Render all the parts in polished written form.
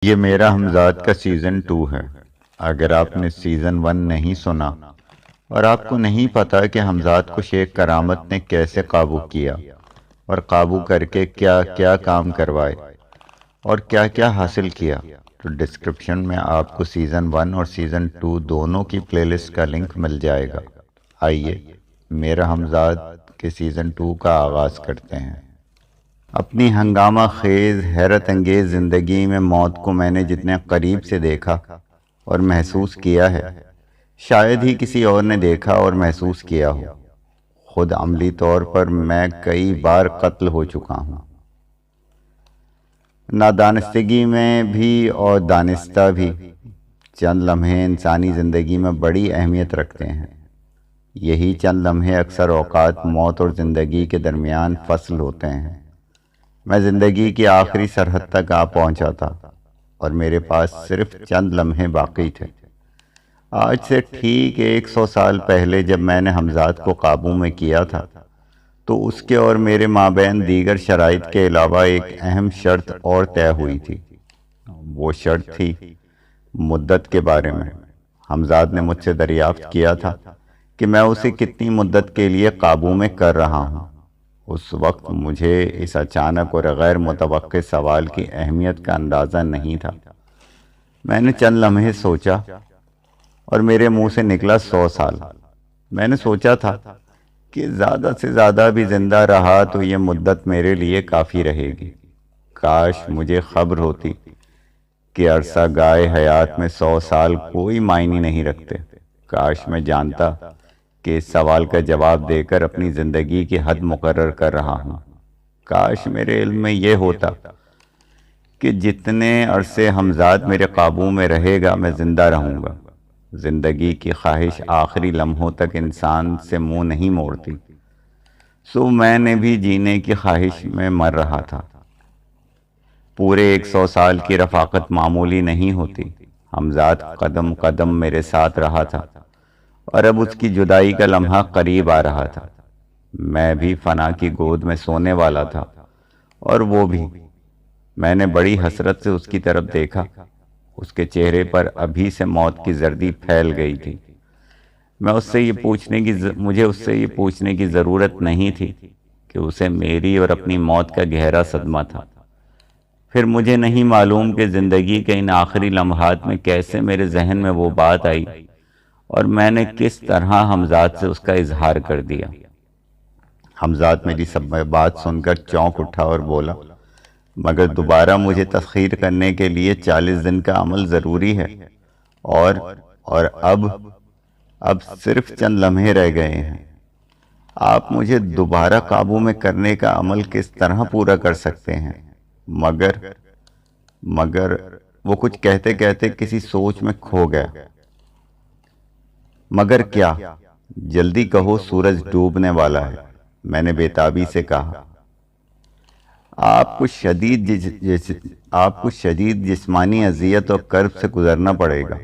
یہ میرا ہمزاد کا سیزن 2 ہے۔ اگر آپ نے سیزن 1 نہیں سنا اور آپ کو نہیں پتا کہ حمزاد کو شیخ کرامت نے کیسے قابو کیا اور قابو کر کے کیا کیا کام کروائے اور کیا کیا حاصل کیا، تو ڈسکرپشن میں آپ کو سیزن 1 اور سیزن 2 دونوں کی پلے لسٹ کا لنک مل جائے گا۔ آئیے میرا ہمزاد کے سیزن 2 کا آغاز کرتے ہیں۔ اپنی ہنگامہ خیز حیرت انگیز زندگی میں موت کو میں نے جتنے قریب سے دیکھا اور محسوس کیا ہے، شاید ہی کسی اور نے دیکھا اور محسوس کیا ہو۔ خود عملی طور پر میں کئی بار قتل ہو چکا ہوں، نادانستگی میں بھی اور دانستہ بھی۔ چند لمحے انسانی زندگی میں بڑی اہمیت رکھتے ہیں۔ یہی چند لمحے اکثر اوقات موت اور زندگی کے درمیان فصل ہوتے ہیں۔ میں زندگی کی آخری سرحد تک آ پہنچا تھا اور میرے پاس صرف چند لمحے باقی تھے۔ آج سے ٹھیک 100 سال پہلے جب میں نے حمزاد کو قابو میں کیا تھا تو اس کے اور میرے مابین دیگر شرائط کے علاوہ ایک اہم شرط اور طے ہوئی تھی۔ وہ شرط تھی مدت کے بارے میں۔ حمزاد نے مجھ سے دریافت کیا تھا کہ میں اسے کتنی مدت کے لیے قابو میں کر رہا ہوں۔ اس وقت مجھے اس اچانک اور غیر متوقع سوال کی اہمیت کا اندازہ نہیں تھا۔ میں نے چند لمحے سوچا اور میرے منہ سے نکلا 100 سال۔ میں نے سوچا تھا کہ زیادہ سے زیادہ بھی زندہ رہا تو یہ مدت میرے لیے کافی رہے گی۔ کاش مجھے خبر ہوتی کہ عرصہ گائے حیات میں 100 سال کوئی معنی نہیں رکھتے۔ کاش میں جانتا کہ اس سوال کا جواب دے کر اپنی زندگی کی حد مقرر کر رہا ہوں۔ کاش میرے علم میں یہ ہوتا کہ جتنے عرصے حمزاد میرے قابو میں رہے گا میں زندہ رہوں گا۔ زندگی کی خواہش آخری لمحوں تک انسان سے منہ نہیں موڑتی، سو میں نے بھی جینے کی خواہش میں مر رہا تھا۔ پورے 100 سال کی رفاقت معمولی نہیں ہوتی۔ حمزاد قدم قدم میرے ساتھ رہا تھا اور اب اس کی جدائی کا لمحہ قریب آ رہا تھا۔ میں بھی فنا کی گود میں سونے والا تھا اور وہ بھی۔ میں نے بڑی حسرت سے اس کی طرف دیکھا۔ اس کے چہرے پر ابھی سے موت کی زردی پھیل گئی تھی۔ مجھے اس سے یہ پوچھنے کی ضرورت نہیں تھی کہ اسے میری اور اپنی موت کا گہرا صدمہ تھا۔ پھر مجھے نہیں معلوم کہ زندگی کے ان آخری لمحات میں کیسے میرے ذہن میں وہ بات آئی اور میں نے کس طرح حمزاد سے اس کا اظہار کر دیا۔ حمزاد میری سب بات سن کر چونک اٹھا اور بولا، مگر دوبارہ مجھے تسخیر کرنے کے لیے 40 دن کا عمل ضروری ہے اور اب صرف چند لمحے رہ گئے ہیں۔ آپ مجھے دوبارہ قابو میں کرنے کا عمل کس طرح پورا کر سکتے ہیں؟ مگر وہ کچھ کہتے کہتے کسی سوچ میں کھو گیا۔ مگر کیا؟ جلدی کہو، سورج ڈوبنے والا ہے، میں نے بےتابی سے کہا۔ آپ کو شدید جسمانی اذیت اور کرب سے گزرنا پڑے گا،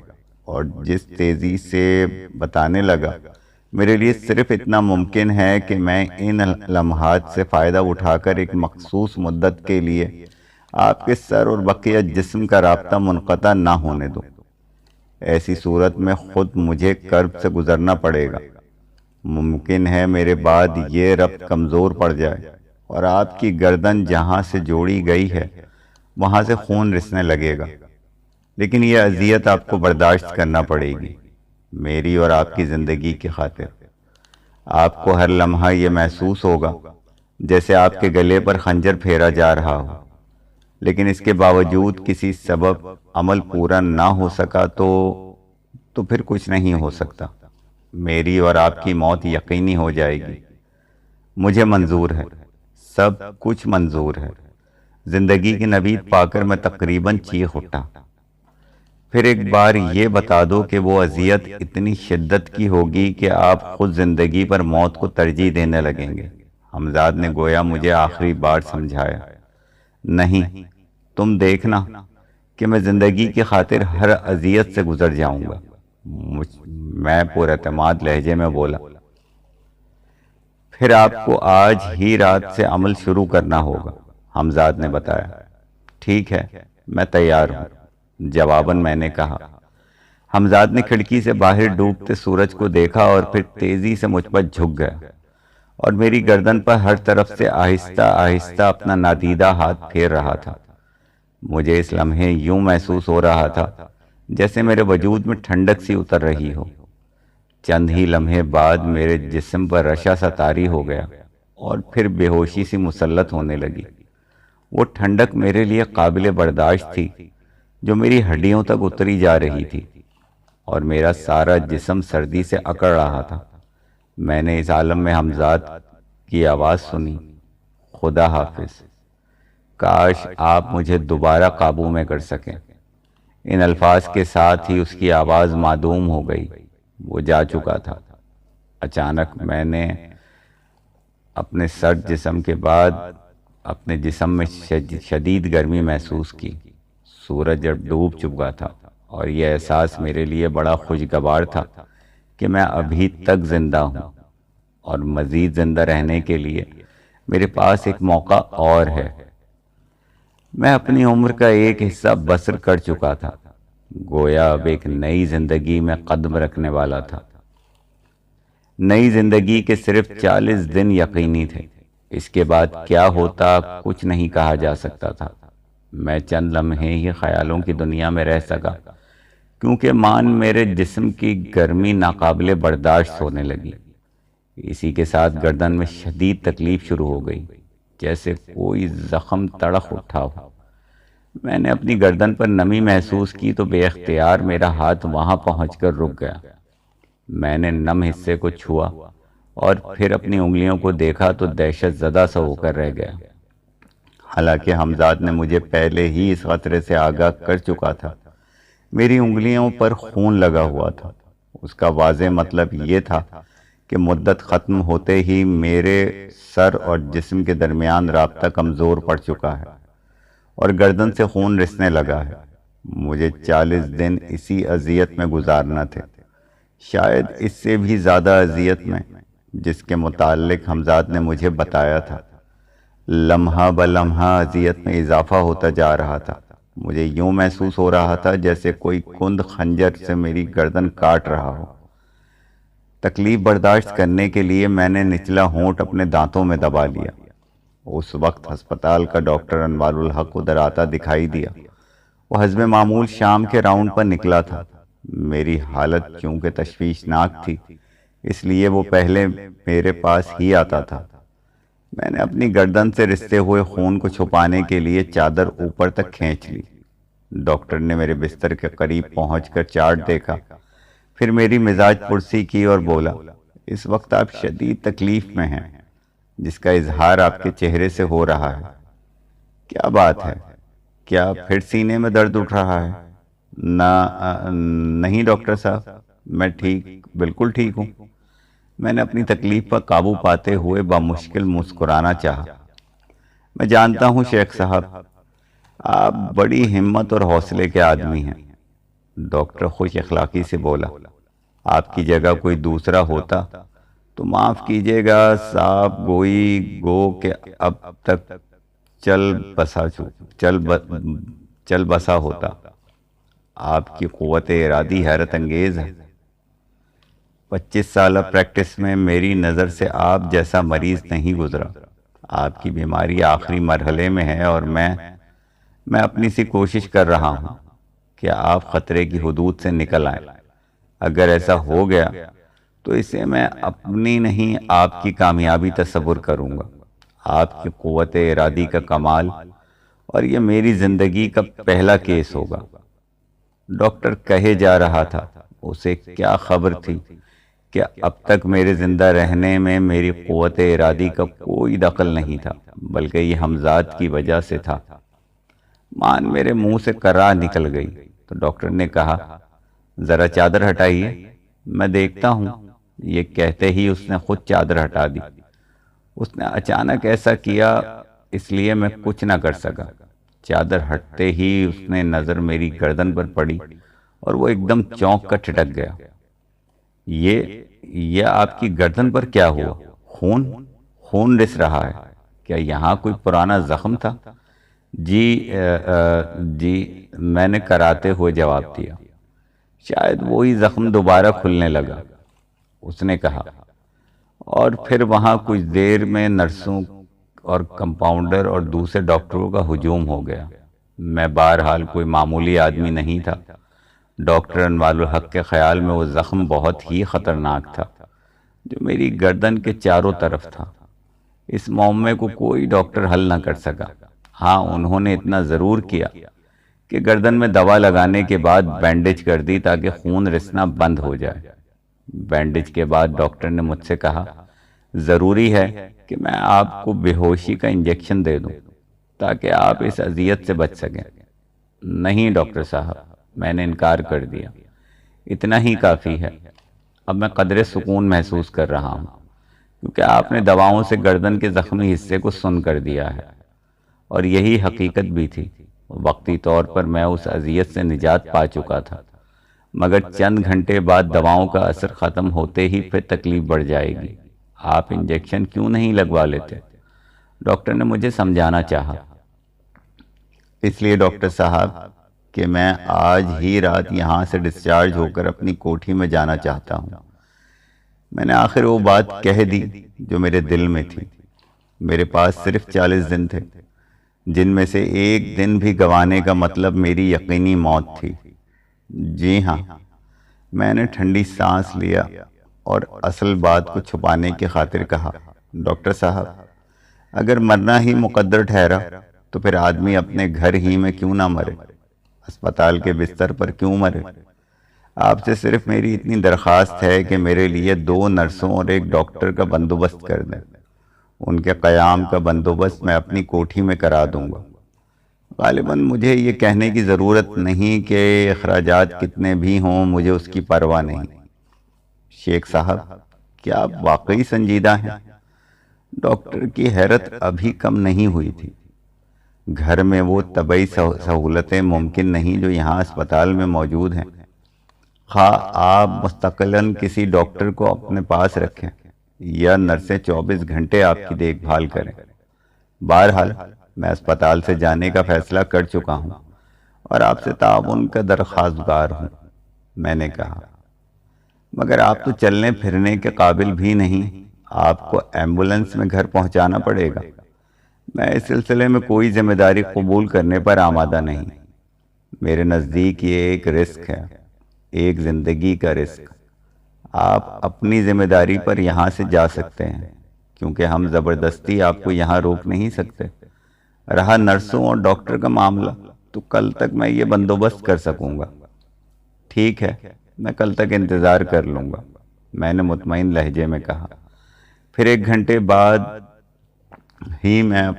اور جس تیزی سے بتانے لگا، میرے لیے صرف اتنا ممکن ہے کہ میں ان لمحات سے فائدہ اٹھا کر ایک مخصوص مدت کے لیے آپ کے سر اور بقیہ جسم کا رابطہ منقطع نہ ہونے دوں۔ ایسی صورت میں خود مجھے کرب سے گزرنا پڑے گا۔ ممکن ہے میرے بعد یہ ربط کمزور پڑ جائے اور آپ کی گردن جہاں سے جوڑی گئی ہے وہاں سے خون رسنے لگے گا، لیکن یہ اذیت آپ کو برداشت کرنا پڑے گی، میری اور آپ کی زندگی کی خاطر۔ آپ کو ہر لمحہ یہ محسوس ہوگا جیسے آپ کے گلے پر خنجر پھیرا جا رہا ہو، لیکن اس کے باوجود کسی سبب عمل پورا نہ ہو سکا تو پھر کچھ نہیں ہو سکتا۔ میری اور آپ کی موت یقینی ہو جائے گی۔ مجھے منظور ہے، سب کچھ منظور ہے۔ زندگی کی نوید پا کر میں تقریباً چیخ اٹھا۔ پھر ایک بار یہ بتا دو کہ وہ اذیت اتنی شدت کی ہوگی کہ آپ خود زندگی پر موت کو ترجیح دینے لگیں گے۔ حمزاد نے گویا مجھے آخری بار سمجھایا۔ نہیں، تم دیکھنا کہ میں زندگی کی خاطر ہر اذیت سے گزر جاؤں گا، میں پر اعتماد لہجے میں بولا۔ پھر آپ کو آج ہی رات سے عمل شروع کرنا ہوگا، حمزاد نے بتایا۔ ٹھیک ہے، میں تیار ہوں۔ جواباً میں نے کہا۔ حمزاد نے کھڑکی سے باہر ڈوبتے سورج کو دیکھا اور پھر تیزی سے مجھ پر جھک گیا اور میری گردن پر ہر طرف سے آہستہ آہستہ اپنا نادیدہ ہاتھ پھیر رہا تھا۔ مجھے اس لمحے یوں محسوس ہو رہا تھا جیسے میرے وجود میں ٹھنڈک سی اتر رہی ہو۔ چند ہی لمحے بعد میرے جسم پر رشا سا طاری ہو گیا اور پھر بے ہوشی سی مسلط ہونے لگی۔ وہ ٹھنڈک میرے لیے قابل برداشت تھی جو میری ہڈیوں تک اتری جا رہی تھی اور میرا سارا جسم سردی سے اکڑ رہا تھا۔ میں نے اس عالم میں حمزاد کی آواز سنی، خدا حافظ، کاش آپ مجھے دوبارہ قابو میں کر سکیں۔ ان الفاظ کے ساتھ ہی اس کی آواز معدوم ہو گئی، وہ جا چکا تھا۔ اچانک میں نے اپنے سرد جسم کے بعد اپنے جسم میں شدید گرمی محسوس کی۔ سورج جب ڈوب چکا تھا اور یہ احساس میرے لیے بڑا خوشگوار تھا کہ میں ابھی تک زندہ ہوں اور مزید زندہ رہنے کے لیے میرے پاس ایک موقع اور ہے۔ میں اپنی عمر کا ایک حصہ بسر کر چکا تھا، گویا اب ایک نئی زندگی میں قدم رکھنے والا تھا۔ نئی زندگی کے صرف 40 دن یقینی تھے، اس کے بعد کیا ہوتا کچھ نہیں کہا جا سکتا تھا۔ میں چند لمحے ہی خیالوں کی دنیا میں رہ سکا کیونکہ میرے جسم کی گرمی ناقابل برداشت ہونے لگی۔ اسی کے ساتھ گردن میں شدید تکلیف شروع ہو گئی، جیسے کوئی زخم تڑق اٹھا ہو۔ میں نے اپنی گردن پر نمی محسوس کی تو بے اختیار میرا ہاتھ وہاں پہنچ کر رک گیا۔ میں نے نم حصے کو چھوا اور پھر اپنی انگلیوں کو دیکھا تو دہشت زدہ سا ہو کر رہ گیا۔ حالانکہ حمزاد نے مجھے پہلے ہی اس خطرے سے آگاہ کر چکا تھا۔ میری انگلیوں پر خون لگا ہوا تھا۔ اس کا واضح مطلب یہ تھا کہ مدت ختم ہوتے ہی میرے سر اور جسم کے درمیان رابطہ کمزور پڑ چکا ہے اور گردن سے خون رسنے لگا ہے۔ مجھے 40 دن اسی اذیت میں گزارنا تھے، شاید اس سے بھی زیادہ اذیت میں، جس کے متعلق حمزاد نے مجھے بتایا تھا۔ لمحہ بلمحہ اذیت میں اضافہ ہوتا جا رہا تھا۔ مجھے یوں محسوس ہو رہا تھا جیسے کوئی کند خنجر سے میری گردن کاٹ رہا ہو۔ تکلیف برداشت کرنے کے لیے میں نے نچلا ہونٹ اپنے دانتوں میں دبا لیا۔ اس وقت ہسپتال کا ڈاکٹر انوار الحق ادھر آتا دکھائی دیا۔ وہ حسب معمول شام کے راؤنڈ پر نکلا تھا۔ میری حالت چونکہ تشویشناک تھی اس لیے وہ پہلے میرے پاس ہی آتا تھا۔ میں نے اپنی گردن سے رستے ہوئے خون کو چھپانے کے لیے چادر اوپر تک کھینچ لی۔ ڈاکٹر نے میرے بستر کے قریب پہنچ کر چارٹ دیکھا، پھر میری مزاج پرسی کی اور بولا، اس وقت آپ شدید تکلیف میں ہیں، جس کا اظہار آپ کے چہرے سے ہو رہا ہے۔ کیا بات ہے؟ کیا پھر سینے میں درد اٹھ رہا ہے؟ نہیں ڈاکٹر صاحب، میں بالکل ٹھیک ہوں۔ میں نے اپنی تکلیف پر قابو پاتے ہوئے بمشکل مسکرانا چاہا۔ میں جانتا ہوں شیخ صاحب، آپ بڑی ہمت اور حوصلے کے آدمی ہیں۔ ڈاکٹر خوش اخلاقی سے بولا، آپ کی جگہ کوئی دوسرا ہوتا تو معاف کیجیے گا صاحب، گو کہ اب تک چل بسا ہوتا۔ آپ کی قوت ارادی حیرت انگیز ہے۔ 25 سالہ پریکٹس میں میری نظر سے آپ جیسا مریض نہیں گزرا۔ آپ کی بیماری آخری مرحلے میں ہے اور میں اپنی سی کوشش کر رہا ہوں کہ آپ خطرے کی حدود سے نکل آئیں۔ اگر ایسا ہو گیا تو اسے میں اپنی نہیں آپ کی کامیابی تصور کروں گا، آپ کی قوت ارادی کا کمال، اور یہ میری زندگی کا پہلا کیس ہوگا۔ ڈاکٹر کہے جا رہا تھا، اسے کیا خبر تھی کہ اب تک میرے زندہ رہنے میں میری قوت ارادی کا کوئی دخل نہیں تھا، بلکہ یہ حمزاد کی وجہ سے تھا۔ میرے منہ سے کراہ نکل گئی تو ڈاکٹر نے کہا، ذرا چادر ہٹائیے، میں دیکھتا ہوں۔ یہ کہتے ہی اس نے خود چادر ہٹا دی۔ اس نے اچانک ایسا کیا اس لیے میں کچھ نہ کر سکا۔ چادر ہٹتے ہی اس نے نظر میری گردن پر پڑی اور وہ ایک دم چونک کر ٹھٹک گیا۔ یہ آپ کی گردن پر کیا ہوا؟ خون رس رہا ہے۔ کیا یہاں کوئی پرانا زخم تھا؟ جی میں نے کراتے ہوئے جواب دیا۔ شاید وہی زخم دوبارہ کھلنے لگا، اس نے کہا، اور پھر وہاں کچھ دیر میں نرسوں اور کمپاؤنڈر اور دوسرے ڈاکٹروں کا ہجوم ہو گیا۔ میں بہرحال کوئی معمولی آدمی نہیں تھا۔ ڈاکٹر انوار الحق کے خیال میں وہ زخم بہت ہی خطرناک تھا جو میری گردن کے چاروں طرف تھا۔ اس معمے کو کوئی ڈاکٹر حل نہ کر سکا۔ ہاں، انہوں نے اتنا ضرور کیا کہ گردن میں دوا لگانے کے بعد بینڈیج کر دی تاکہ خون رسنا بند ہو جائے۔ بینڈیج کے بعد ڈاکٹر نے مجھ سے کہا، ضروری ہے کہ میں آپ کو بے ہوشی کا انجیکشن دے دوں تاکہ آپ اس اذیت سے بچ سکیں۔ نہیں ڈاکٹر صاحب، میں نے انکار کر دیا، اتنا ہی کافی ہے۔ اب میں قدرے سکون محسوس کر رہا ہوں کیونکہ آپ نے دواؤں سے گردن کے زخمی حصے کو سن کر دیا ہے، اور یہی حقیقت بھی تھی۔ وقتی طور پر میں اس اذیت سے نجات پا چکا تھا، مگر چند گھنٹے بعد دواؤں کا اثر ختم ہوتے ہی پھر تکلیف بڑھ جائے گی۔ آپ انجیکشن کیوں نہیں لگوا لیتے؟ ڈاکٹر نے مجھے سمجھانا چاہا۔ اس لیے ڈاکٹر صاحب کہ میں آج ہی رات یہاں سے ڈسچارج ہو کر اپنی کوٹھی میں جانا چاہتا ہوں۔ میں نے آخر وہ بات کہہ دی جو میرے دل میں تھی۔ میرے پاس صرف 40 دن تھے، جن میں سے ایک دن بھی گنوانے کا مطلب میری یقینی موت تھی۔ جی ہاں، میں نے ٹھنڈی سانس لیا اور اصل بات کو چھپانے کی خاطر کہا، ڈاکٹر صاحب، اگر مرنا ہی مقدر ٹھہرا تو پھر آدمی اپنے گھر ہی میں کیوں نہ مرے؟ اسپتال کے بستر پر کیوں مرے؟ آپ سے صرف میری اتنی درخواست ہے کہ میرے لیے 2 نرسوں اور ایک ڈاکٹر کا بندوبست کر دیں۔ ان کے قیام کا بندوبست میں اپنی کوٹھی میں کرا دوں گا۔ غالباً مجھے یہ کہنے کی ضرورت نہیں کہ اخراجات کتنے بھی ہوں، مجھے اس کی پرواہ نہیں۔ شیخ صاحب، کیا آپ واقعی سنجیدہ ہیں؟ ڈاکٹر کی حیرت ابھی کم نہیں ہوئی تھی۔ گھر میں وہ طبی سہولتیں ممکن نہیں جو یہاں اسپتال میں موجود ہیں۔ خواہ آپ مستقلاً کسی ڈاکٹر کو اپنے پاس رکھیں یا نرسیں 24 گھنٹے آپ کی دیکھ بھال کریں۔ بہرحال میں اسپتال سے جانے کا فیصلہ کر چکا ہوں اور آپ سے تعاون کا درخواستگار ہوں، میں نے کہا۔ مگر آپ تو چلنے پھرنے کے قابل بھی نہیں، آپ کو ایمبولنس میں گھر پہنچانا پڑے گا۔ میں اس سلسلے میں کوئی ذمہ داری قبول کرنے پر آمادہ نہیں۔ میرے نزدیک یہ ایک رسک ہے، ایک زندگی کا رسک۔ آپ اپنی ذمہ داری پر یہاں سے جا سکتے ہیں کیونکہ ہم زبردستی آپ کو یہاں روک نہیں سکتے۔ رہا نرسوں اور ڈاکٹر کا معاملہ تو کل تک میں یہ بندوبست کر سکوں گا۔ ٹھیک ہے، میں کل تک انتظار کر لوں گا، میں نے مطمئن لہجے میں کہا۔ پھر 1 گھنٹے بعد ہی میں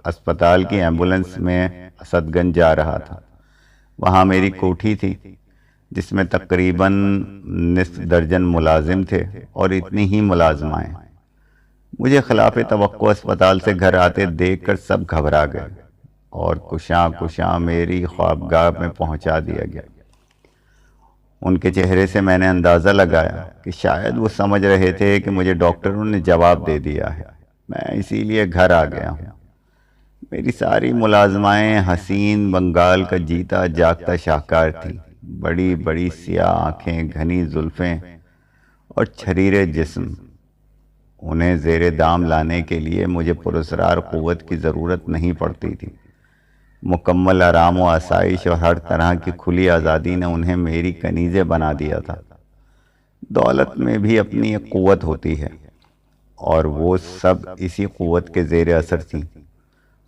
اسپتال کی ایمبولنس میں اسد گنج جا رہا تھا۔ وہاں میری کوٹھی تھی جس میں تقریباً نصف درجن ملازم تھے اور اتنی ہی ملازمائیں۔ مجھے خلاف توقع اسپتال سے گھر آتے دیکھ کر سب گھبرا گئے اور کشاں میری خوابگاہ میں پہنچا دیا گیا۔ ان کے چہرے سے میں نے اندازہ لگایا کہ شاید وہ سمجھ رہے تھے کہ مجھے ڈاکٹروں نے جواب دے دیا ہے، میں اسی لیے گھر آ گیا ہوں۔ میری ساری ملازمائیں حسین بنگال کا جیتا جاگتا شاہکار تھی، بڑی بڑی سیاہ آنکھیں، گھنی زلفیں اور چھریرے جسم۔ انہیں زیر دام لانے کے لیے مجھے پراسرار قوت کی ضرورت نہیں پڑتی تھی۔ مکمل آرام و آسائش اور ہر طرح کی کھلی آزادی نے انہیں میری کنیزیں بنا دیا تھا۔ دولت میں بھی اپنی ایک قوت ہوتی ہے اور وہ سب اسی قوت کے زیر اثر تھیں۔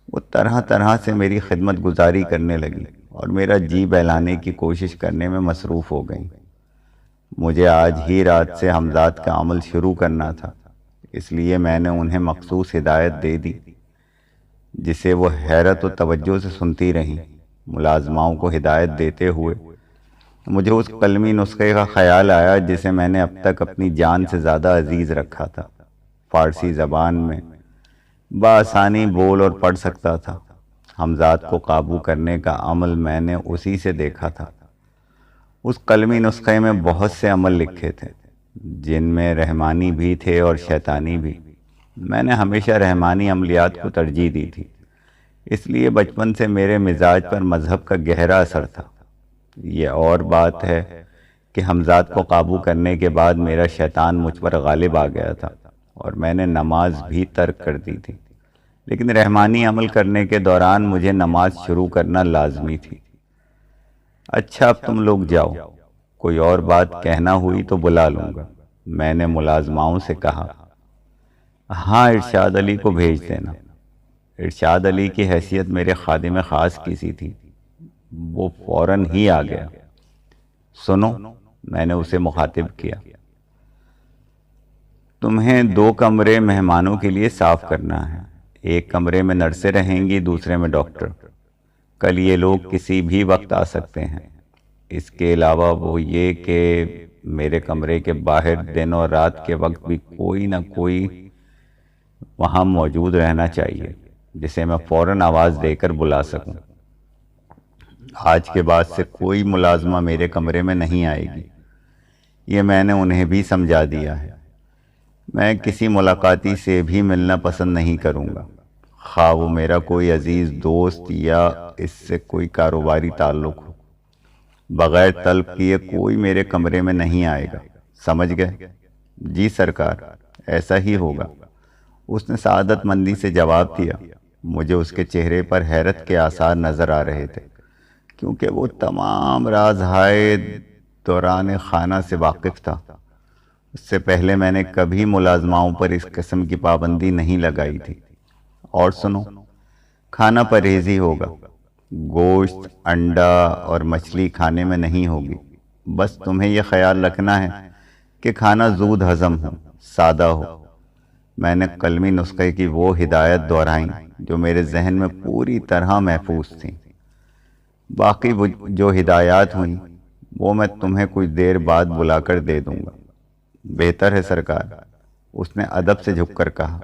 وہ طرح طرح سے میری خدمت گزاری کرنے لگی اور میرا جی بہلانے کی کوشش کرنے میں مصروف ہو گئیں۔ مجھے آج ہی رات سے حمزات کا عمل شروع کرنا تھا، اس لیے میں نے انہیں مخصوص ہدایت دے دی جسے وہ حیرت و توجہ سے سنتی رہیں۔ ملازماؤں کو ہدایت دیتے ہوئے مجھے اس قلمی نسخے کا خیال آیا جسے میں نے اب تک اپنی جان سے زیادہ عزیز رکھا تھا۔ فارسی زبان میں بآسانی بول اور پڑھ سکتا تھا۔ حمزات کو قابو کرنے کا عمل میں نے اسی سے دیکھا تھا۔ اس قلمی نسخے میں بہت سے عمل لکھے تھے جن میں رحمانی بھی تھے اور شیطانی بھی۔ میں نے ہمیشہ رحمانی عملیات کو ترجیح دی تھی اس لیے بچپن سے میرے مزاج پر مذہب کا گہرا اثر تھا۔ یہ اور بات ہے کہ حمزاد کو قابو کرنے کے بعد میرا شیطان مجھ پر غالب آ گیا تھا اور میں نے نماز بھی ترک کر دی تھی، لیکن رحمانی عمل کرنے کے دوران مجھے نماز شروع کرنا لازمی تھی۔ اچھا اب تم لوگ جاؤ، کوئی اور بات کہنا ہوئی تو بلا لوں گا، میں نے ملازماؤں سے کہا۔ ہاں ارشاد علی کو بھیج دینا۔ ارشاد علی کی حیثیت میرے خادم خاص کی سی تھی، وہ فوراً ہی آ گیا۔ سنو، میں نے اسے مخاطب کیا، تمہیں 2 کمرے مہمانوں کے لیے صاف کرنا ہے، ایک کمرے میں نرسیں رہیں گی، دوسرے میں ڈاکٹر۔ کل یہ لوگ کسی بھی وقت آ سکتے ہیں۔ اس کے علاوہ وہ یہ کہ میرے کمرے کے باہر دن اور رات کے وقت بھی کوئی نہ کوئی وہاں موجود رہنا چاہیے جسے میں فوراً آواز دے کر بلا سکوں۔ آج کے بعد سے کوئی ملازمہ میرے کمرے میں نہیں آئے گی، یہ میں نے انہیں بھی سمجھا دیا ہے۔ میں کسی ملاقاتی سے بھی ملنا پسند نہیں کروں گا، خواہ وہ میرا کوئی عزیز دوست یا اس سے کوئی کاروباری تعلق ہو۔ بغیر طلب کیے کوئی میرے کمرے میں نہیں آئے گا، سمجھ گئے؟ جی سرکار، ایسا ہی ہوگا، اس نے سعادت مندی سے جواب دیا۔ مجھے اس کے چہرے پر حیرت کے آثار نظر آ رہے تھے، کیونکہ وہ تمام رازہائے دوران خانہ سے واقف تھا۔ اس سے پہلے میں نے کبھی ملازماؤں پر اس قسم کی پابندی نہیں لگائی تھی۔ اور سنو، کھانا پرہیزی ہوگا، گوشت، انڈا اور مچھلی کھانے میں نہیں ہوگی۔ بس تمہیں یہ خیال رکھنا ہے کہ کھانا زود ہضم ہو، سادہ ہو۔ میں نے قلمی نسخے کی وہ ہدایت دہرائیں جو میرے ذہن میں پوری طرح محفوظ تھیں۔ باقی جو ہدایات ہوئیں وہ میں تمہیں کچھ دیر بعد بلا کر دے دوں گا۔ بہتر ہے سرکار، اس نے ادب سے جھک کر کہا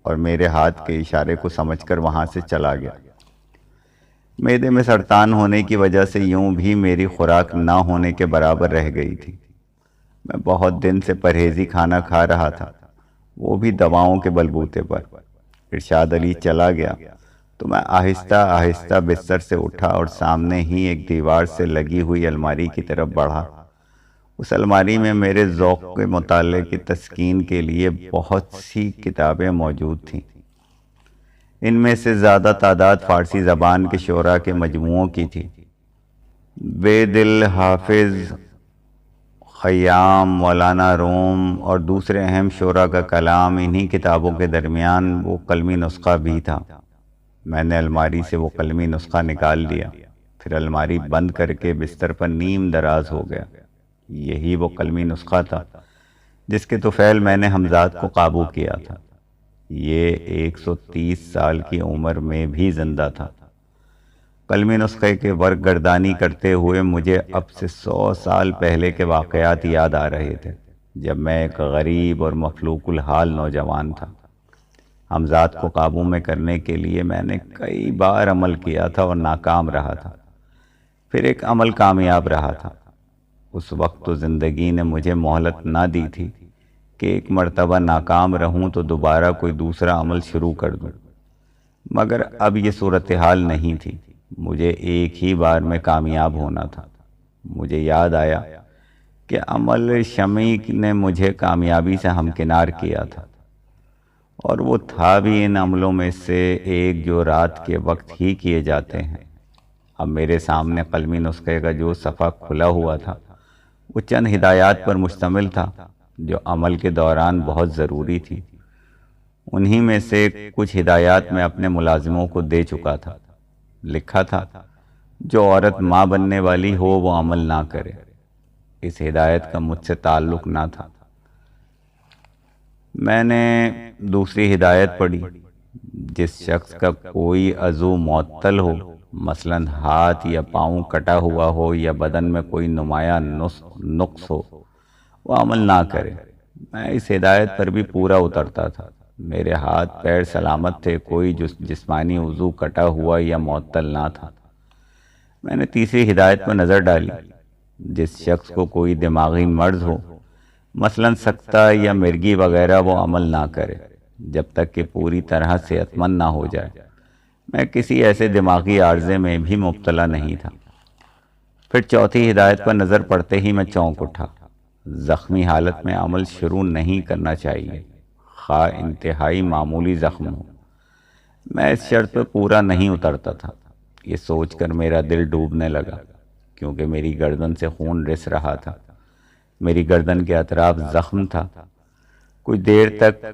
اور میرے ہاتھ کے اشارے کو سمجھ کر وہاں سے چلا گیا۔ معدے میں سرطان ہونے کی وجہ سے یوں بھی میری خوراک نہ ہونے کے برابر رہ گئی تھی۔ میں بہت دن سے پرہیزی کھانا کھا رہا تھا، وہ بھی دواؤں کے بلبوتے پر۔ ارشاد علی چلا گیا تو میں آہستہ آہستہ بستر سے اٹھا اور سامنے ہی ایک دیوار سے لگی ہوئی الماری کی طرف بڑھا۔ اس الماری میں میرے ذوق کے مطالعے کی تسکین کے لیے بہت سی کتابیں موجود تھیں۔ ان میں سے زیادہ تعداد فارسی زبان کے شعراء کے مجموعوں کی تھی۔ بے دل، حافظ، خیام، مولانا روم اور دوسرے اہم شعراء کا کلام، انہی کتابوں کے درمیان وہ قلمی نسخہ بھی تھا۔ میں نے الماری سے وہ قلمی نسخہ نکال لیا، پھر الماری بند کر کے بستر پر نیم دراز ہو گیا۔ یہی وہ قلمی نسخہ تھا جس کے طفیل میں نے حمزاد کو قابو کیا تھا۔ یہ 130 سال کی عمر میں بھی زندہ تھا۔ قلمی نسخے کے ورق گردانی کرتے ہوئے مجھے اب سے 100 سال پہلے کے واقعات یاد آ رہے تھے، جب میں ایک غریب اور مفلوق الحال نوجوان تھا۔ حمزاد کو قابو میں کرنے کے لیے میں نے کئی بار عمل کیا تھا اور ناکام رہا تھا، پھر ایک عمل کامیاب رہا تھا۔ اس وقت تو زندگی نے مجھے مہلت نہ دی تھی کہ ایک مرتبہ ناکام رہوں تو دوبارہ کوئی دوسرا عمل شروع کر دوں، مگر اب یہ صورتحال نہیں تھی۔ مجھے ایک ہی بار میں کامیاب ہونا تھا۔ مجھے یاد آیا کہ عمل شمعی نے مجھے کامیابی سے ہمکنار کیا تھا، اور وہ تھا بھی ان عملوں میں سے ایک جو رات کے وقت ہی کیے جاتے ہیں۔ اب میرے سامنے قلمی نسخے کا جو صفحہ کھلا ہوا تھا وہ چند ہدایات پر مشتمل تھا جو عمل کے دوران بہت ضروری تھی۔ انہی میں سے کچھ ہدایات میں اپنے ملازموں کو دے چکا تھا۔ لکھا تھا، جو عورت ماں بننے والی ہو وہ عمل نہ کرے۔ اس ہدایت کا مجھ سے تعلق نہ تھا۔ میں نے دوسری ہدایت پڑھی، جس شخص کا کوئی عضو معطل ہو، مثلاً ہاتھ یا پاؤں کٹا ہوا ہو یا بدن میں کوئی نمایاں نقص ہو، وہ عمل نہ کرے۔ میں اس ہدایت پر بھی پورا اترتا تھا۔ میرے ہاتھ پیر سلامت تھے، کوئی جسمانی عضو کٹا ہوا یا معطل نہ تھا۔ میں نے تیسری ہدایت پر نظر ڈالی، جس شخص کو کوئی دماغی مرض ہو، مثلاً سکتہ یا مرگی وغیرہ، وہ عمل نہ کرے جب تک کہ پوری طرح صحت مند نہ ہو جائے۔ میں کسی ایسے دماغی عارضے میں بھی مبتلا نہیں تھا۔ پھر چوتھی ہدایت پر نظر پڑتے ہی میں چونک اٹھا۔ زخمی حالت میں عمل شروع نہیں کرنا چاہیے، خواہ انتہائی معمولی زخم ہو۔ میں اس شرط پہ پورا نہیں اترتا تھا۔ یہ سوچ کر میرا دل ڈوبنے لگا، کیونکہ میری گردن سے خون رس رہا تھا۔ میری گردن کے اطراف زخم تھا۔ کچھ دیر تک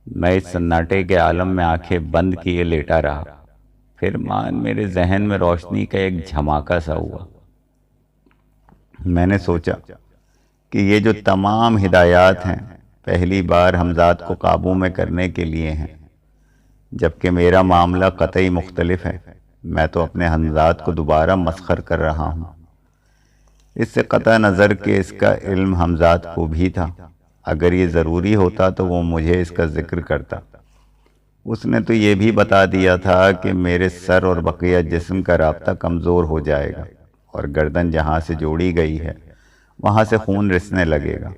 میں اس سناٹے کے عالم میں آنکھیں بند کیے لیٹا رہا۔ پھر میرے ذہن میں روشنی کا ایک جھماکا سا ہوا۔ میں نے سوچا کہ یہ جو تمام ہدایات ہیں پہلی بار حمزاد کو قابو میں کرنے کے لیے ہیں، جبکہ میرا معاملہ قطعی مختلف ہے۔ میں تو اپنے حمزاد کو دوبارہ مسخر کر رہا ہوں۔ اس سے قطع نظر کہ اس کا علم حمزاد کو بھی تھا۔ اگر یہ ضروری ہوتا تو وہ مجھے اس کا ذکر کرتا۔ اس نے تو یہ بھی بتا دیا تھا کہ میرے سر اور بقیہ جسم کا رابطہ کمزور ہو جائے گا، اور گردن جہاں سے جوڑی گئی ہے وہاں سے خون رسنے لگے گا۔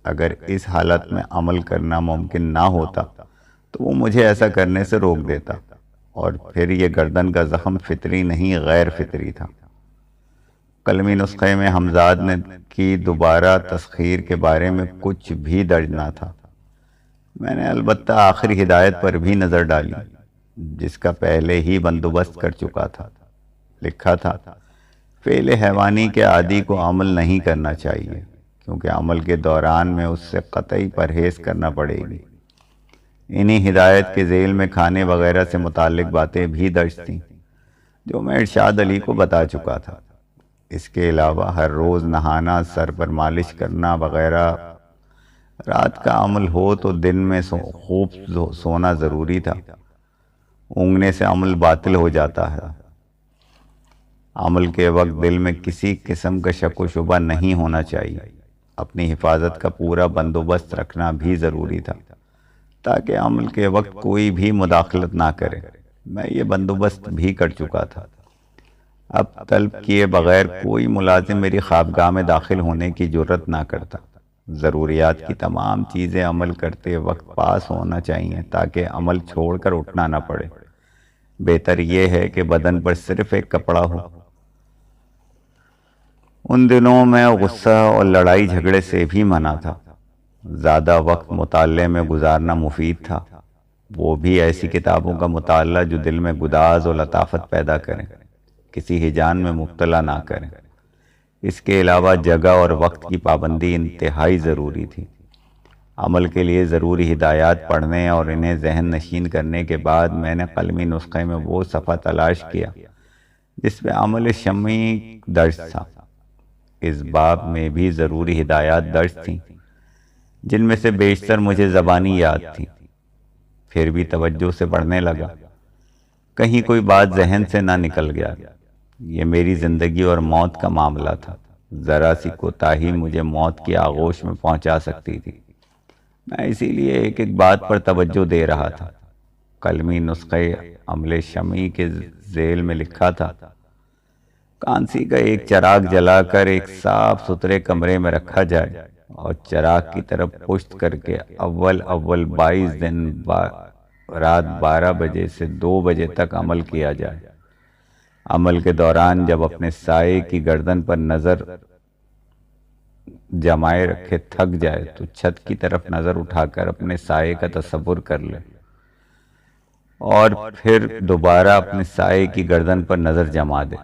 اگر اس حالت میں عمل کرنا ممکن نہ ہوتا تو وہ مجھے ایسا کرنے سے روک دیتا، اور پھر یہ گردن کا زخم فطری نہیں غیر فطری تھا۔ قلمی نسخے میں حمزاد نے کی دوبارہ تسخیر کے بارے میں کچھ بھی درج نہ تھا۔ میں نے البتہ آخری ہدایت پر بھی نظر ڈالی، جس کا پہلے ہی بندوبست کر چکا تھا۔ لکھا تھا، فعل حیوانی کے عادی کو عمل نہیں کرنا چاہیے، کیونکہ عمل کے دوران میں اس سے قطعی پرہیز کرنا پڑے گی۔ انہی ہدایت کے ذیل میں کھانے وغیرہ سے متعلق باتیں بھی درج تھیں، جو میں ارشاد علی کو بتا چکا تھا۔ اس کے علاوہ ہر روز نہانا، سر پر مالش کرنا وغیرہ۔ رات کا عمل ہو تو دن میں خوب سونا ضروری تھا۔ اونگنے سے عمل باطل ہو جاتا ہے۔ عمل کے وقت دل میں کسی قسم کا شک و شبہ نہیں ہونا چاہیے۔ اپنی حفاظت کا پورا بندوبست رکھنا بھی ضروری تھا، تاکہ عمل کے وقت کوئی بھی مداخلت نہ کرے۔ میں یہ بندوبست بھی کر چکا تھا۔ اب طلب کیے بغیر کوئی ملازم میری خوابگاہ میں داخل ہونے کی جرت نہ کرتا۔ ضروریات کی تمام چیزیں عمل کرتے وقت پاس ہونا چاہیے، تاکہ عمل چھوڑ کر اٹھنا نہ پڑے۔ بہتر یہ ہے کہ بدن پر صرف ایک کپڑا ہو۔ ان دنوں میں غصہ اور لڑائی جھگڑے سے بھی منع تھا۔ زیادہ وقت مطالعے میں گزارنا مفید تھا، وہ بھی ایسی کتابوں کا مطالعہ جو دل میں گداز اور لطافت پیدا کریں، کسی ہیجان میں مبتلا نہ کریں۔ اس کے علاوہ جگہ اور وقت کی پابندی انتہائی ضروری تھی۔ عمل کے لیے ضروری ہدایات پڑھنے اور انہیں ذہن نشین کرنے کے بعد میں نے قلمی نسخے میں وہ صفحہ تلاش کیا جس پہ عمل شمعی درج تھا۔ اس باب میں بھی ضروری ہدایات درج تھیں، جن میں سے بیشتر مجھے زبانی یاد تھیں۔ پھر بھی توجہ سے پڑھنے لگا، کہیں کوئی بات ذہن سے نہ نکل گیا۔ یہ میری زندگی اور موت کا معاملہ تھا۔ ذرا سی کوتاہی مجھے موت کی آغوش میں پہنچا سکتی تھی۔ میں اسی لیے ایک ایک بات پر توجہ دے رہا تھا۔ قلمی نسخے عمل شمعی کے ذیل میں لکھا تھا، کانسی کا ایک چراغ جلا کر ایک صاف ستھرے کمرے میں رکھا جائے، اور چراغ کی طرف پشت کر کے اول 22 دن رات 12 بجے سے 2 بجے تک عمل کیا جائے۔ عمل کے دوران جب اپنے سائے کی گردن پر نظر جمائے رکھے تھک جائے تو چھت کی طرف نظر اٹھا کر اپنے سائے کا تصور کر لے، اور پھر دوبارہ اپنے سائے کی گردن پر نظر جما دے۔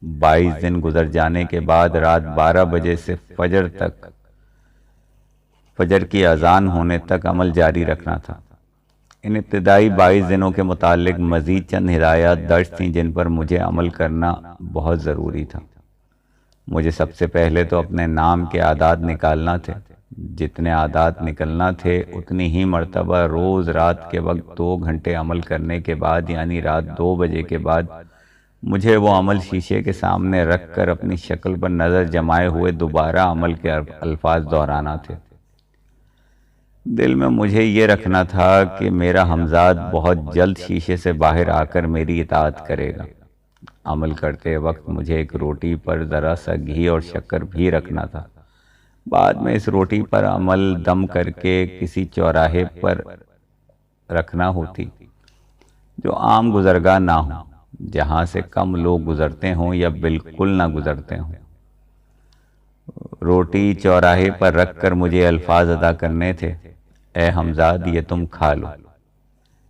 22 دن گزر جانے کے بعد رات 12 بجے سے فجر کی اذان ہونے تک عمل جاری رکھنا تھا۔ ان ابتدائی 22 دنوں کے متعلق مزید چند ہدایات درج تھیں جن پر مجھے عمل کرنا بہت ضروری تھا۔ مجھے سب سے پہلے تو اپنے نام کے اعداد نکالنا تھے۔ جتنے اعداد نکلنا تھے اتنی ہی مرتبہ روز رات کے وقت 2 گھنٹے عمل کرنے کے بعد، یعنی رات 2 بجے کے بعد، مجھے وہ عمل شیشے کے سامنے رکھ کر اپنی شکل پر نظر جمائے ہوئے دوبارہ عمل کے الفاظ دہرانا تھے۔ دل میں مجھے یہ رکھنا تھا کہ میرا حمزاد بہت جلد شیشے سے باہر آ کر میری اطاعت کرے گا۔ عمل کرتے وقت مجھے ایک روٹی پر ذرا سا گھی اور شکر بھی رکھنا تھا۔ بعد میں اس روٹی پر عمل دم کر کے کسی چوراہے پر رکھنا ہوتی۔ جو عام گزرگاہ نہ ہوں، جہاں سے کم لوگ گزرتے ہوں یا بالکل نہ گزرتے ہوں۔ روٹی چوراہے پر رکھ کر مجھے الفاظ ادا کرنے تھے، اے حمزاد یہ تم کھا لو۔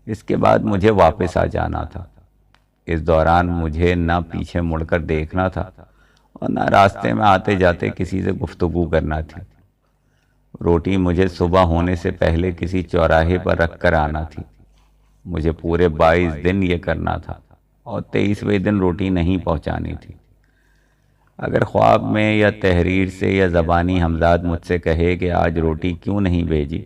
اس کے بعد مجھے واپس آ جانا تھا۔ اس دوران مجھے نہ پیچھے مڑ کر دیکھنا تھا اور نہ راستے میں آتے جاتے کسی سے گفتگو کرنا تھی۔ روٹی مجھے صبح ہونے سے پہلے کسی چوراہے پر رکھ کر آنا تھی۔ مجھے پورے 22 دن یہ کرنا تھا اور 23ویں دن روٹی نہیں پہنچانی تھی۔ اگر خواب میں یا تحریر سے یا زبانی حمزاد مجھ سے کہے کہ آج روٹی کیوں نہیں بھیجی،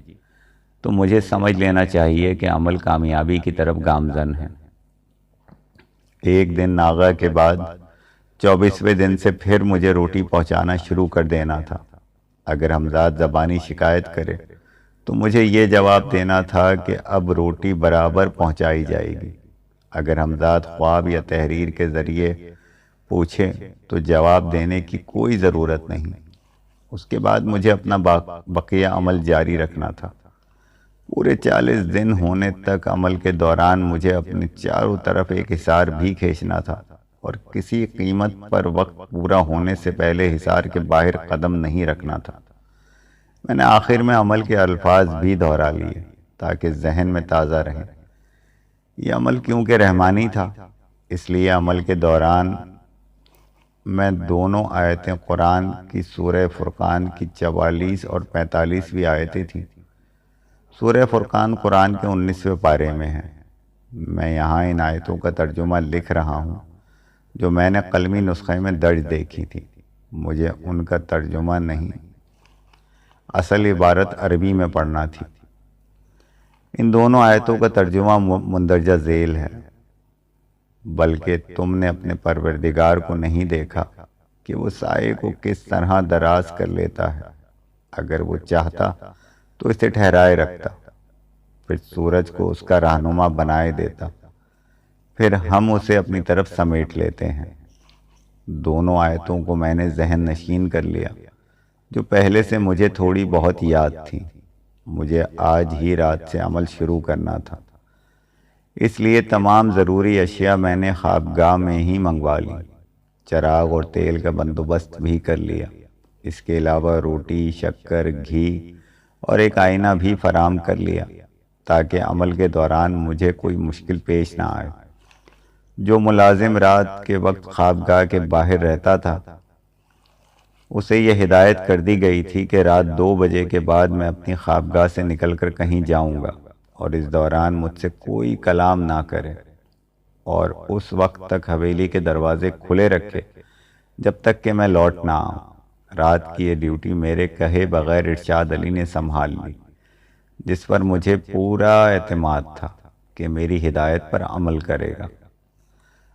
تو مجھے سمجھ لینا چاہیے کہ عمل کامیابی کی طرف گامزن ہے۔ ایک دن ناغہ کے بعد 24ویں دن سے پھر مجھے روٹی پہنچانا شروع کر دینا تھا۔ اگر حمزاد زبانی شکایت کرے تو مجھے یہ جواب دینا تھا کہ اب روٹی برابر پہنچائی جائے گی۔ اگر حمزاد خواب یا تحریر کے ذریعے پوچھے تو جواب دینے کی کوئی ضرورت نہیں۔ اس کے بعد مجھے اپنا بقیہ عمل جاری رکھنا تھا۔ پورے 40 دن ہونے تک عمل کے دوران مجھے اپنے چاروں طرف ایک حصار بھی کھینچنا تھا اور کسی قیمت پر وقت پورا ہونے سے پہلے حصار کے باہر قدم نہیں رکھنا تھا۔ میں نے آخر میں عمل کے الفاظ بھی دہرا لیے تاکہ ذہن میں تازہ رہیں۔ یہ عمل کیونکہ رحمانی تھا، اس لیے عمل کے دوران میں دونوں آیتیں قرآن کی سورہ فرقان کی 44 اور 45ویں آیتیں تھیں۔ سورہ فرقان قرآن کے 19ویں پارے میں ہے۔ میں یہاں ان آیتوں کا ترجمہ لکھ رہا ہوں جو میں نے قلمی نسخے میں درج دیکھی تھی۔ مجھے ان کا ترجمہ نہیں، اصل عبارت عربی میں پڑھنا تھی۔ ان دونوں آیتوں کا ترجمہ مندرجہ ذیل ہے۔ بلکہ تم نے اپنے پروردگار کو نہیں دیکھا کہ وہ سائے کو کس طرح دراز کر لیتا ہے؟ اگر وہ چاہتا تو اسے ٹھہرائے رکھتا، پھر سورج کو اس کا رہنما بنائے دیتا، پھر ہم اسے اپنی طرف سمیٹ لیتے ہیں۔ دونوں آیتوں کو میں نے ذہن نشین کر لیا جو پہلے سے مجھے تھوڑی بہت یاد تھی۔ مجھے آج ہی رات سے عمل شروع کرنا تھا، اس لیے تمام ضروری اشیاء میں نے خوابگاہ میں ہی منگوا لی۔ چراغ اور تیل کا بندوبست بھی کر لیا۔ اس کے علاوہ روٹی، شکر، گھی اور ایک آئینہ بھی فراہم کر لیا تاکہ عمل کے دوران مجھے کوئی مشکل پیش نہ آئے۔ جو ملازم رات کے وقت خوابگاہ کے باہر رہتا تھا اسے یہ ہدایت کر دی گئی تھی کہ رات 2 بجے کے بعد میں اپنی خوابگاہ سے نکل کر کہیں جاؤں گا اور اس دوران مجھ سے کوئی کلام نہ کرے اور اس وقت تک حویلی کے دروازے کھلے رکھے جب تک کہ میں لوٹ نہ آؤں۔ رات کی یہ ڈیوٹی میرے کہے بغیر ارشاد علی نے سنبھال لی، جس پر مجھے پورا اعتماد تھا کہ میری ہدایت پر عمل کرے گا۔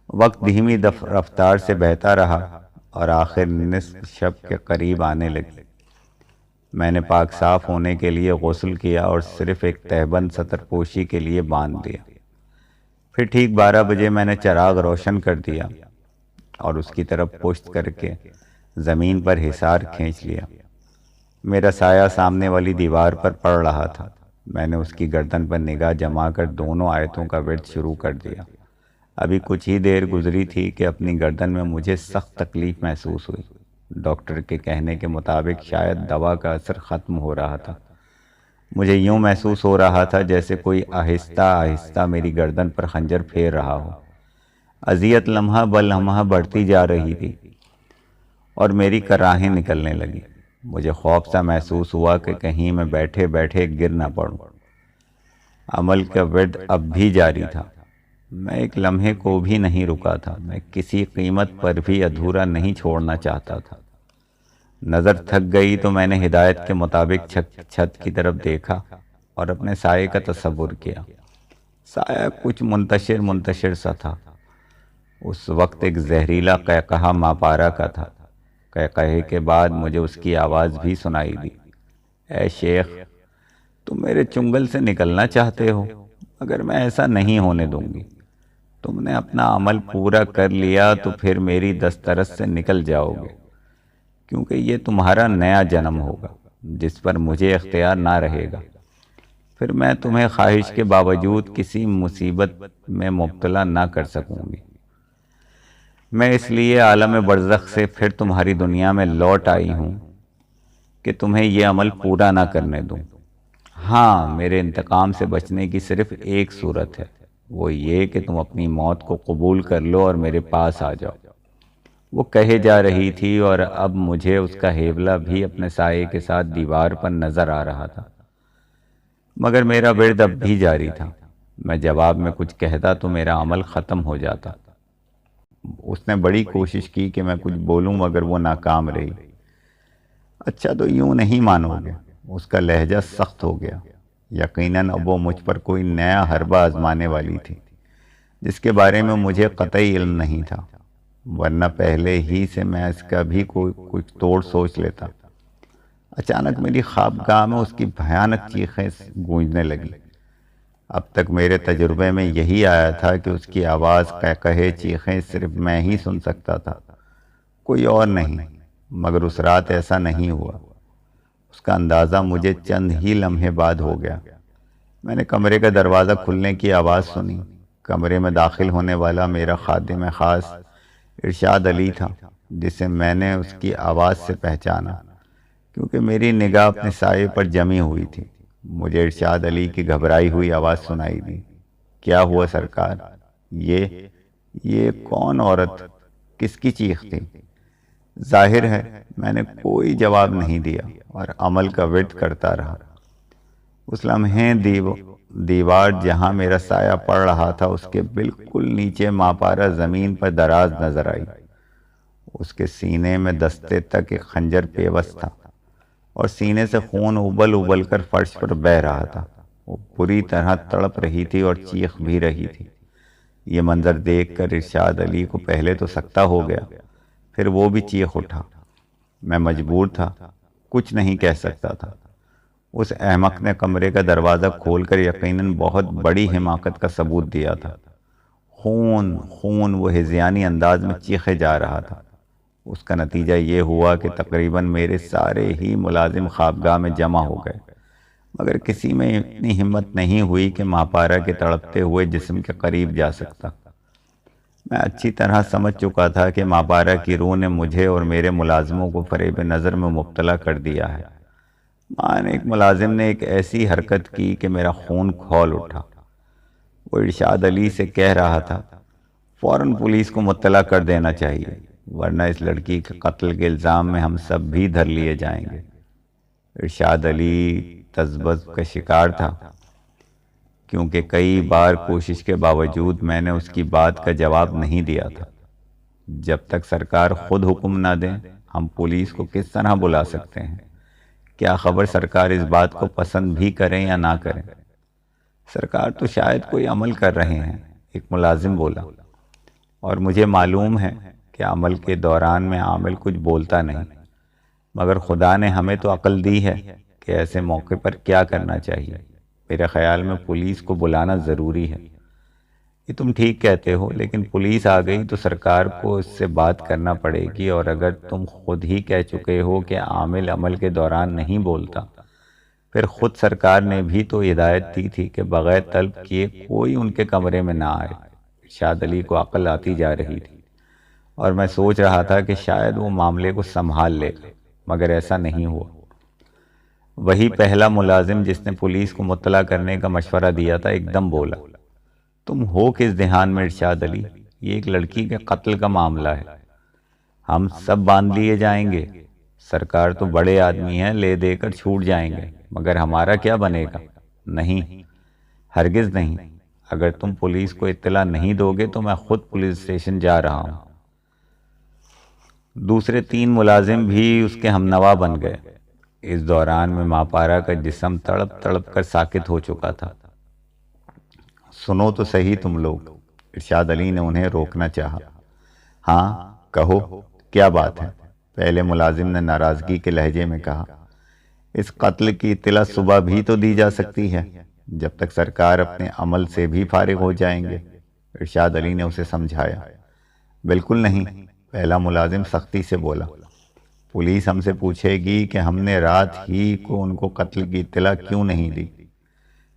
وقت دھیمی رفتار سے بہتا رہا اور آخر نصف شب کے قریب آنے لگی۔ میں نے پاک صاف ہونے کے لیے غسل کیا اور صرف ایک تہبند سطر پوشی کے لیے باندھ دیا۔ پھر ٹھیک 12 بجے میں نے چراغ روشن کر دیا اور اس کی طرف پشت کر کے زمین پر حصار کھینچ لیا۔ میرا سایہ سامنے والی دیوار پر پڑ رہا تھا۔ میں نے اس کی گردن پر نگاہ جما کر دونوں آیتوں کا ورد شروع کر دیا۔ ابھی کچھ ہی دیر گزری تھی کہ اپنی گردن میں مجھے سخت تکلیف محسوس ہوئی۔ ڈاکٹر کے کہنے کے مطابق شاید دوا کا اثر ختم ہو رہا تھا۔ مجھے یوں محسوس ہو رہا تھا جیسے کوئی آہستہ آہستہ میری گردن پر خنجر پھیر رہا ہو۔ اذیت لمحہ بہ لمحہ بڑھتی جا رہی تھی اور میری کراہیں نکلنے لگی۔ مجھے خوف سا محسوس ہوا کہ کہیں میں بیٹھے بیٹھے گر نہ پڑوں۔ عمل کا ورد اب بھی جاری تھا۔ میں ایک لمحے کو بھی نہیں رکا تھا۔ میں کسی قیمت پر بھی ادھورا نہیں چھوڑنا چاہتا تھا۔ نظر تھک گئی تو میں نے ہدایت کے مطابق چھت کی طرف دیکھا اور اپنے سائے کا تصور کیا۔ سایہ کچھ منتشر سا تھا۔ اس وقت ایک زہریلا قہقہہ ماپارا کا تھا۔ قہقہے کے بعد مجھے اس کی آواز بھی سنائی دی، اے شیخ، تم میرے چنگل سے نکلنا چاہتے ہو، مگر میں ایسا نہیں ہونے دوں گی۔ تم نے اپنا عمل پورا کر لیا تو پھر میری دسترس سے نکل جاؤ گے، کیونکہ یہ تمہارا نیا جنم ہوگا جس پر مجھے اختیار نہ رہے گا۔ پھر میں تمہیں خواہش کے باوجود کسی مصیبت میں مبتلا نہ کر سکوں گی۔ میں اس لیے عالم برزخ سے پھر تمہاری دنیا میں لوٹ آئی ہوں کہ تمہیں یہ عمل پورا نہ کرنے دوں۔ ہاں، میرے انتقام سے بچنے کی صرف ایک صورت ہے، وہ یہ کہ تم اپنی موت کو قبول کر لو اور میرے پاس آ جاؤ۔ وہ کہے جا رہی تھی اور اب مجھے اس کا ہیولہ بھی اپنے سائے کے ساتھ دیوار پر نظر آ رہا تھا، مگر میرا ورد اب بھی جاری تھا۔ میں جواب میں کچھ کہتا تو میرا عمل ختم ہو جاتا۔ اس نے بڑی کوشش کی کہ میں کچھ بولوں مگر وہ ناکام رہی۔ اچھا تو یوں نہیں مانو گے؟ اس کا لہجہ سخت ہو گیا۔ یقیناً اب وہ مجھ پر کوئی نیا حربہ آزمانے والی تھی جس کے بارے میں مجھے قطعی علم نہیں تھا، ورنہ پہلے ہی سے میں اس کا بھی کچھ توڑ سوچ لیتا۔ اچانک میری خوابگاہ میں اس کی بھیانک چیخیں گونجنے لگی۔ اب تک میرے تجربے میں یہی آیا تھا کہ اس کی آواز، قہقہے، چیخیں صرف میں ہی سن سکتا تھا، کوئی اور نہیں، مگر اس رات ایسا نہیں ہوا۔ اس کا اندازہ مجھے چند ہی لمحے بعد ہو گیا۔ میں نے کمرے کا دروازہ کھلنے کی آواز سنی۔ کمرے میں داخل ہونے والا میرا خادم خاص ارشاد علی تھا، جسے میں نے اس کی آواز سے پہچانا کیونکہ میری نگاہ اپنے سائے پر جمی ہوئی تھی۔ مجھے ارشاد علی کی گھبرائی ہوئی آواز سنائی دی۔ کیا ہوا سرکار؟ یہ کون عورت؟ کس کی چیخ تھی؟ ظاہر ہے میں نے کوئی جواب نہیں دیا اور عمل کا ورد کرتا رہا۔ اس لمحے دیوار جہاں میرا سایہ پڑ رہا تھا اس کے بالکل نیچے ماپارا زمین پر دراز نظر آئی۔ اس کے سینے میں دستے تک ایک خنجر پیوست تھا اور سینے سے خون ابل ابل کر فرش پر بہہ رہا تھا۔ وہ بری طرح تڑپ رہی تھی اور چیخ بھی رہی تھی۔ یہ منظر دیکھ کر ارشاد علی کو پہلے تو سکتہ ہو گیا، پھر وہ بھی چیخ اٹھا۔ میں مجبور تھا، کچھ نہیں کہہ سکتا تھا۔ اس احمق نے کمرے کا دروازہ کھول کر یقیناً بہت بڑی حماقت کا ثبوت دیا تھا۔ خون خون، وہ ہذیانی انداز میں چیخے جا رہا تھا۔ اس کا نتیجہ یہ ہوا کہ تقریباً میرے سارے ہی ملازم خوابگاہ میں جمع ہو گئے، مگر کسی میں اتنی ہمت نہیں ہوئی کہ ماپارا کے تڑپتے ہوئے جسم کے قریب جا سکتا۔ میں اچھی طرح سمجھ چکا تھا کہ ماپارا کی روح نے مجھے اور میرے ملازموں کو فریب نظر میں مبتلا کر دیا ہے۔ ایک ملازم نے ایک ایسی حرکت کی کہ میرا خون کھول اٹھا۔ وہ ارشاد علی سے کہہ رہا تھا، فوراً پولیس کو مطلع کر دینا چاہیے، ورنہ اس لڑکی کے قتل کے الزام میں ہم سب بھی دھر لیے جائیں گے۔ ارشاد علی تذبذب کا شکار تھا، کیونکہ کئی بار کوشش کے باوجود میں نے اس کی بات کا جواب نہیں دیا تھا۔ جب تک سرکار خود حکم نہ دیں ہم پولیس کو کس طرح بلا سکتے ہیں؟ کیا خبر سرکار اس بات کو پسند بھی کریں یا نہ کریں؟ سرکار تو شاید کوئی عمل کر رہے ہیں، ایک ملازم بولا، اور مجھے معلوم ہے کہ عمل کے دوران میں عامل کچھ بولتا نہیں، مگر خدا نے ہمیں تو عقل دی ہے کہ ایسے موقع پر کیا کرنا چاہیے۔ میرے خیال میں پولیس کو بلانا ضروری ہے۔ یہ تم ٹھیک کہتے ہو، لیکن پولیس آ گئی تو سرکار کو اس سے بات کرنا پڑے گی، اور اگر تم خود ہی کہہ چکے ہو کہ عامل عمل کے دوران نہیں بولتا، پھر خود سرکار نے بھی تو ہدایت دی تھی کہ بغیر طلب کیے کوئی ان کے کمرے میں نہ آئے۔ ارشاد علی کو عقل آتی جا رہی تھی اور میں سوچ رہا تھا کہ شاید وہ معاملے کو سنبھال لے گا، مگر ایسا نہیں ہوا۔ وہی پہلا ملازم جس نے پولیس کو مطلع کرنے کا مشورہ دیا تھا ایک دم بولا، تم ہو کس دھیان میں ارشاد علی؟ یہ ایک لڑکی کے قتل کا معاملہ ہے، ہم سب باندھ لیے جائیں گے۔ سرکار تو بڑے آدمی ہیں، لے دے کر چھوٹ جائیں گے، مگر ہمارا کیا بنے گا؟ نہیں، ہرگز نہیں۔ اگر تم پولیس کو اطلاع نہیں دو گے تو میں خود پولیس اسٹیشن جا رہا ہوں۔ دوسرے 3 ملازم بھی اس کے ہمنوا بن گئے۔ اس دوران میں ماپارا کا جسم تڑپ تڑپ کر ساکت ہو چکا تھا۔ سنو تو صحیح تم لوگ، ارشاد علی نے انہیں روکنا چاہا۔ ہاں کہو، کیا بات ہے؟ پہلے ملازم نے ناراضگی کے لہجے میں کہا۔ اس قتل کی اطلاع صبح بھی تو دی جا سکتی ہے، جب تک سرکار اپنے عمل سے بھی فارغ ہو جائیں گے، ارشاد علی نے اسے سمجھایا۔ بالکل نہیں، پہلا ملازم سختی سے بولا، پولیس ہم سے پوچھے گی کہ ہم نے رات ہی کو ان کو قتل کی اطلاع کیوں نہیں دی۔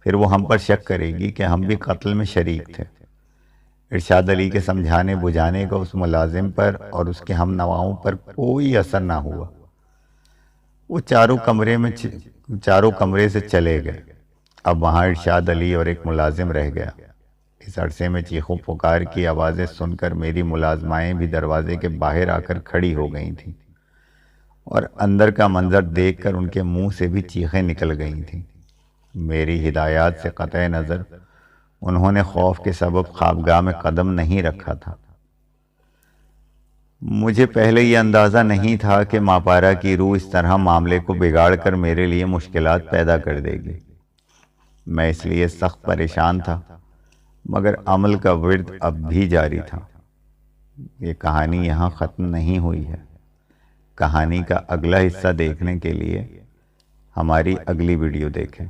پھر وہ ہم پر شک کرے گی کہ ہم بھی قتل میں شریک تھے۔ ارشاد علی کے سمجھانے بجھانے کا اس ملازم پر اور اس کے ہم نواؤں پر کوئی اثر نہ ہوا۔ وہ چاروں کمرے سے چلے گئے۔ اب وہاں ارشاد علی اور ایک ملازم رہ گیا۔ اس عرصے میں چیخ و پکار کی آوازیں سن کر میری ملازمائیں بھی دروازے کے باہر آ کر کھڑی ہو گئی تھیں، اور اندر کا منظر دیکھ کر ان کے منہ سے بھی چیخیں نکل گئی تھیں۔ میری ہدایات سے قطع نظر انہوں نے خوف کے سبب خوابگاہ میں قدم نہیں رکھا تھا۔ مجھے پہلے یہ اندازہ نہیں تھا کہ ماپارا کی روح اس طرح معاملے کو بگاڑ کر میرے لیے مشکلات پیدا کر دے گی۔ میں اس لیے سخت پریشان تھا، مگر عمل کا ورد اب بھی جاری تھا۔ یہ کہانی یہاں ختم نہیں ہوئی ہے۔ کہانی کا اگلا حصہ دیکھنے کے لیے ہماری اگلی ویڈیو دیکھیں۔